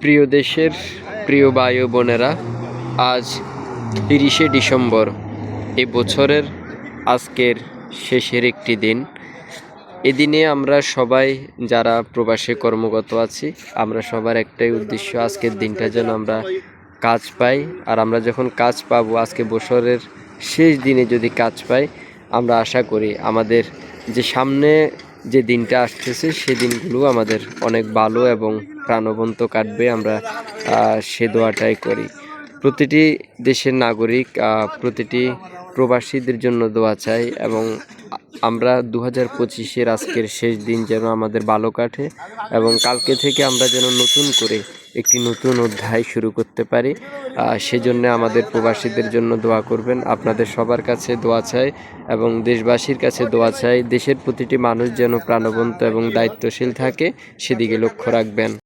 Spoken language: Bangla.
প্রিয় দেশের প্রিয় ভাই ও বোনেরা, আজ 30শে ডিসেম্বর, এই বছরের আজকের শেষের একটি দিন। এদিনে আমরা সবাই যারা প্রবাসে কর্মরত আছি, আমরা সবার একটাই উদ্দেশ্য, আজকের দিনটা যেন আমরা কাজ পাই। আর আমরা যখন কাজ পাবো, আজকে বছরের শেষ দিনে যদি কাজ পাই, আমরা আশা করি আমাদের যে সামনে যে দিনটা আসতেছে সে দিনগুলো আমাদের অনেক ভালো এবং প্রাণবন্ত কাটবে। আমরা সে দোয়াটাই করি। প্রতিটি দেশের নাগরিক, প্রতিটি প্রবাসীদের জন্য দোয়া চাই এবং আমরা 2025-এর আজকের শেষ দিন যেন আমাদের ভালো কাটে এবং কালকে থেকে আমরা যেন নতুন করে একটি নতুন অধ্যায় শুরু করতে পারি। সেজন্য আমাদের প্রবাসীদের জন্য দোয়া করবেন। আপনাদের সবার কাছে দোয়া চাই এবং দেশবাসীর কাছে দোয়া চাই, দেশের প্রতিটি মানুষ যেন প্রাণবন্ত এবং দায়িত্বশীল থাকে, সেদিকে লক্ষ্য রাখবেন।